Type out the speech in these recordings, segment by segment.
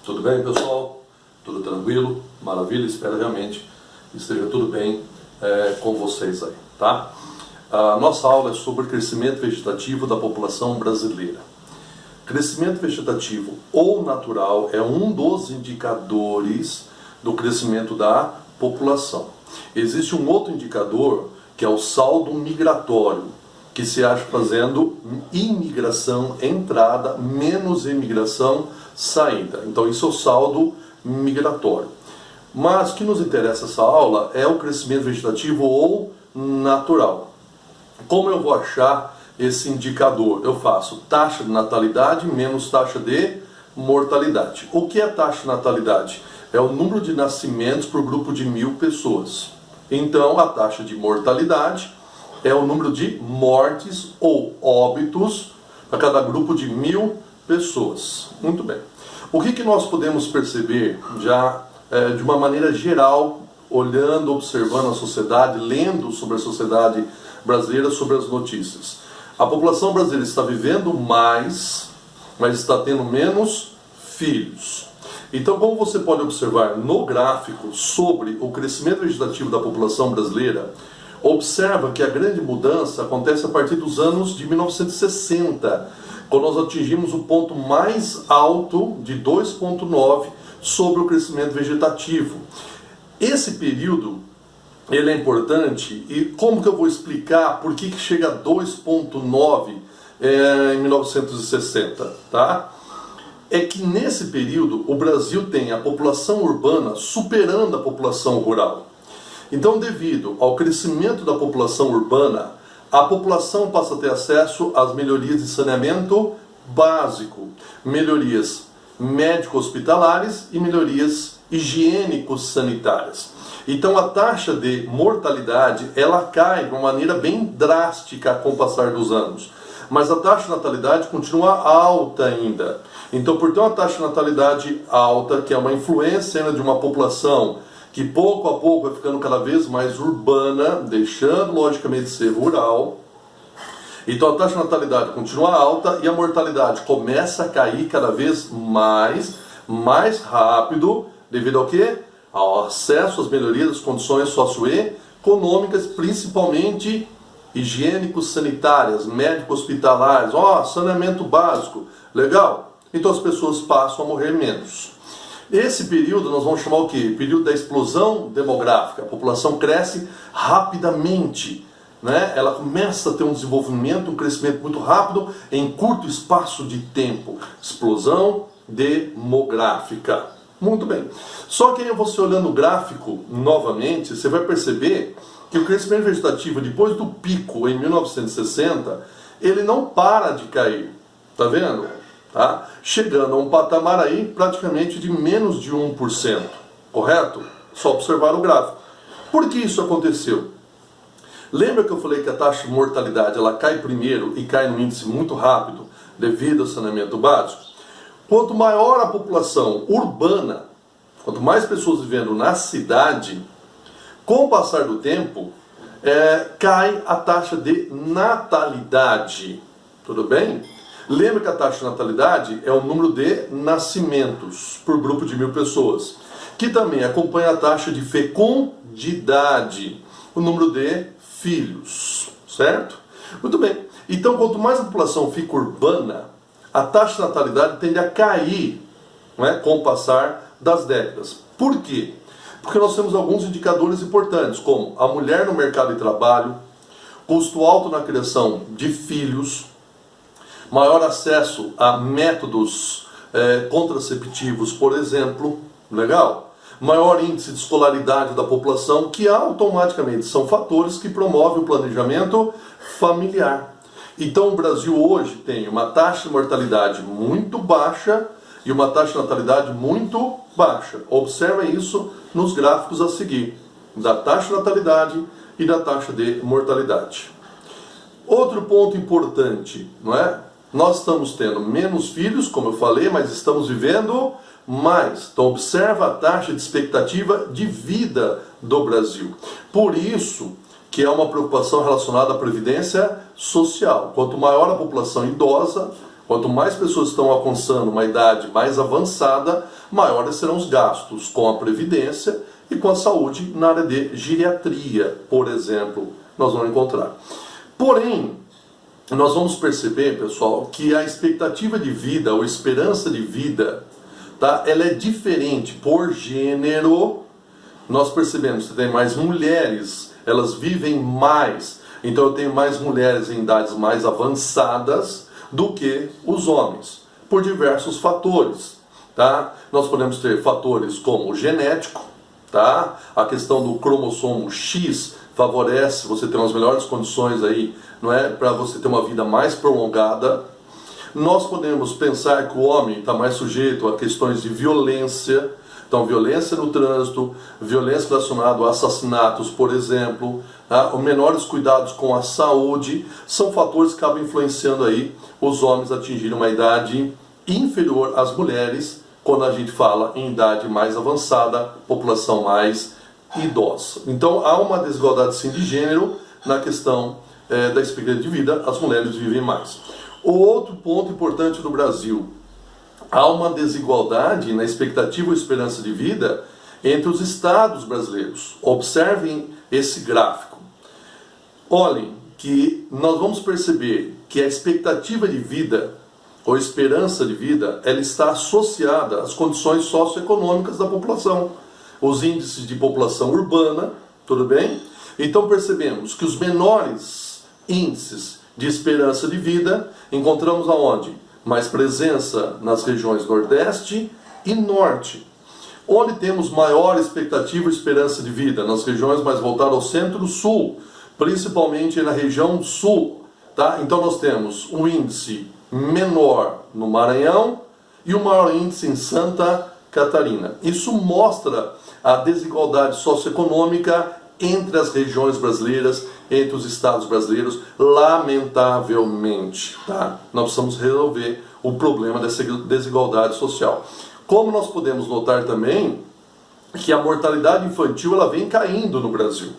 Tudo bem, pessoal? Tudo tranquilo? Maravilha? Espero realmente que esteja tudo bem com vocês aí, tá? A nossa aula é sobre crescimento vegetativo da população brasileira. Crescimento vegetativo ou natural é um dos indicadores do crescimento da população. Existe um outro indicador que é o saldo migratório, que se acha fazendo imigração entrada menos imigração saída. Então isso é o saldo migratório. Mas o que nos interessa essa aula é o crescimento vegetativo ou natural. Como eu vou achar esse indicador? Eu faço taxa de natalidade menos taxa de mortalidade. O que é taxa de natalidade? É o número de nascimentos por grupo de 1000 pessoas. Então a taxa de mortalidade é o número de mortes ou óbitos para cada grupo de 1000 pessoas. Muito bem. O que nós podemos perceber já de uma maneira geral, olhando, observando a sociedade, lendo sobre a sociedade brasileira, sobre as notícias? A população brasileira está vivendo mais, mas está tendo menos filhos. Então, como você pode observar no gráfico sobre o crescimento vegetativo da população brasileira, observa que a grande mudança acontece a partir dos anos de 1960, quando nós atingimos o ponto mais alto de 2,9 sobre o crescimento vegetativo. Esse período ele é importante, e como que eu vou explicar por que chega a 2,9 em 1960, tá? É que nesse período o Brasil tem a população urbana superando a população rural. Então, devido ao crescimento da população urbana, a população passa a ter acesso às melhorias de saneamento básico, melhorias médico-hospitalares e melhorias higiênico-sanitárias. Então, a taxa de mortalidade ela cai de uma maneira bem drástica com o passar dos anos. Mas a taxa de natalidade continua alta ainda. Então, por ter uma taxa de natalidade alta, que é uma influência ainda de uma população que pouco a pouco vai ficando cada vez mais urbana, deixando logicamente de ser rural. Então a taxa de natalidade continua alta e a mortalidade começa a cair cada vez mais rápido, devido ao quê? Ao acesso às melhorias das condições socioeconômicas, principalmente higiênico-sanitárias, médico-hospitalares, saneamento básico, legal? Então as pessoas passam a morrer menos. Esse período nós vamos chamar o quê? Período da explosão demográfica. A população cresce rapidamente, né? Ela começa a ter um desenvolvimento, um crescimento muito rápido em curto espaço de tempo. Explosão demográfica. Muito bem. Só que aí você olhando o gráfico novamente, você vai perceber que o crescimento vegetativo, depois do pico em 1960, ele não para de cair. Tá vendo? Tá? Chegando a um patamar aí praticamente de menos de 1%, correto? Só observar o gráfico. Por que isso aconteceu? Lembra que eu falei que a taxa de mortalidade ela cai primeiro e cai num índice muito rápido devido ao saneamento básico? Quanto maior a população urbana, quanto mais pessoas vivendo na cidade, com o passar do tempo, cai a taxa de natalidade. Tudo bem? Lembra que a taxa de natalidade é o número de nascimentos por grupo de 1000 pessoas, que também acompanha a taxa de fecundidade, o número de filhos, certo? Muito bem. Então, quanto mais a população fica urbana, a taxa de natalidade tende a cair, né, com o passar das décadas. Por quê? Porque nós temos alguns indicadores importantes, como a mulher no mercado de trabalho, custo alto na criação de filhos, maior acesso a métodos contraceptivos, por exemplo, legal? Maior índice de escolaridade da população, que automaticamente são fatores que promovem o planejamento familiar. Então o Brasil hoje tem uma taxa de mortalidade muito baixa e uma taxa de natalidade muito baixa. Observa isso nos gráficos a seguir, da taxa de natalidade e da taxa de mortalidade. Outro ponto importante, não é? Nós estamos tendo menos filhos, como eu falei, mas estamos vivendo mais. Então observa a taxa de expectativa de vida do Brasil. Por isso que é uma preocupação relacionada à previdência social. Quanto maior a população idosa, Quanto mais pessoas estão alcançando uma idade mais avançada, maiores serão os gastos com a previdência e com a saúde na área de geriatria, por exemplo, nós vamos encontrar. Porém, nós vamos perceber, pessoal, que a expectativa de vida ou esperança de vida, tá, ela é diferente por gênero. Nós percebemos que tem mais mulheres, elas vivem mais, então eu tenho mais mulheres em idades mais avançadas do que os homens, por diversos fatores, tá? Nós podemos ter fatores como o genético, tá? A questão do cromossomo X favorece você ter umas melhores condições aí, não é, para você ter uma vida mais prolongada. Nós podemos pensar que o homem está mais sujeito a questões de violência, então violência no trânsito, violência relacionada a assassinatos, por exemplo, tá? Os menores cuidados com a saúde, são fatores que acabam influenciando aí os homens a atingirem uma idade inferior às mulheres, quando a gente fala em idade mais avançada, população mais idosa. Então há uma desigualdade sim de gênero na questão da expectativa de vida, as mulheres vivem mais. O outro ponto importante no Brasil, há uma desigualdade na expectativa ou esperança de vida entre os estados brasileiros. Observem esse gráfico. Olhem que nós vamos perceber que a expectativa de vida ou esperança de vida, ela está associada às condições socioeconômicas da população. Os índices de população urbana, tudo bem? Então percebemos que os menores índices de esperança de vida encontramos aonde? Mais presença nas regiões Nordeste e Norte. Onde temos maior expectativa e esperança de vida? Nas regiões mais voltadas ao Centro-Sul, principalmente na região Sul. Tá? Então nós temos um índice menor no Maranhão e um maior índice em Santa Catarina. Isso mostra a desigualdade socioeconômica entre as regiões brasileiras, entre os estados brasileiros, lamentavelmente. Tá? Nós precisamos resolver o problema dessa desigualdade social. Como nós podemos notar também que a mortalidade infantil ela vem caindo no Brasil.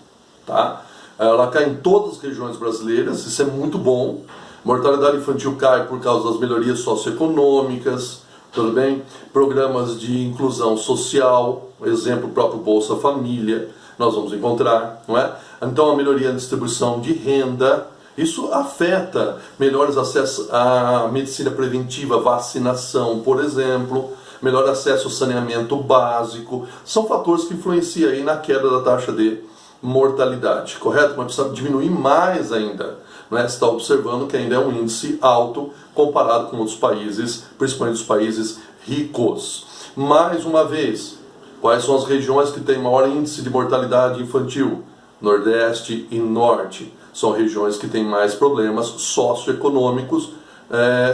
Tá? Ela cai em todas as regiões brasileiras, isso é muito bom. Mortalidade infantil cai por causa das melhorias socioeconômicas, tudo bem? Programas de inclusão social, exemplo, o próprio Bolsa Família, nós vamos encontrar, não é? Então a melhoria na distribuição de renda, isso afeta melhores acessos à medicina preventiva, vacinação, por exemplo, melhor acesso ao saneamento básico, são fatores que influenciam aí na queda da taxa de mortalidade, correto? Mas precisa diminuir mais ainda, né? Você está observando que ainda é um índice alto comparado com outros países, principalmente os países ricos. Mais uma vez, quais são as regiões que têm maior índice de mortalidade infantil? Nordeste e Norte. São regiões que têm mais problemas socioeconômicos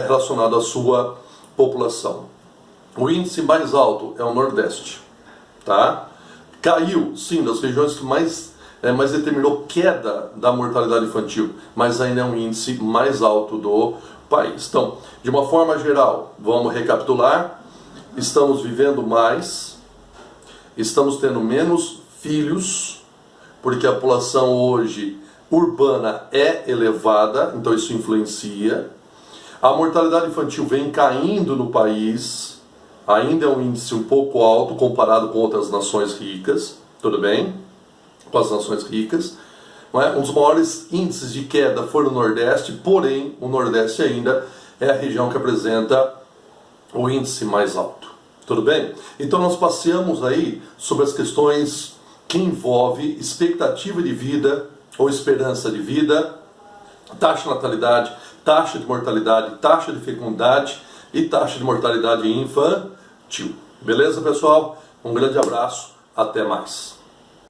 relacionados à sua população. O índice mais alto é o Nordeste. Tá? Caiu, sim, das regiões que mais determinou queda da mortalidade infantil, mas ainda é um índice mais alto do país. Então, de uma forma geral, vamos recapitular: estamos vivendo mais, estamos tendo menos filhos, porque a população hoje urbana é elevada, então isso influencia. A mortalidade infantil vem caindo no país, ainda é um índice um pouco alto comparado com outras nações ricas, tudo bem? Com as nações ricas. Não é? Um dos maiores índices de queda foi no Nordeste, porém o Nordeste ainda é a região que apresenta o índice mais alto. Tudo bem? Então nós passeamos aí sobre as questões que envolvem expectativa de vida ou esperança de vida, taxa de natalidade, taxa de mortalidade, taxa de fecundidade e taxa de mortalidade infantil. Beleza, pessoal? Um grande abraço, até mais.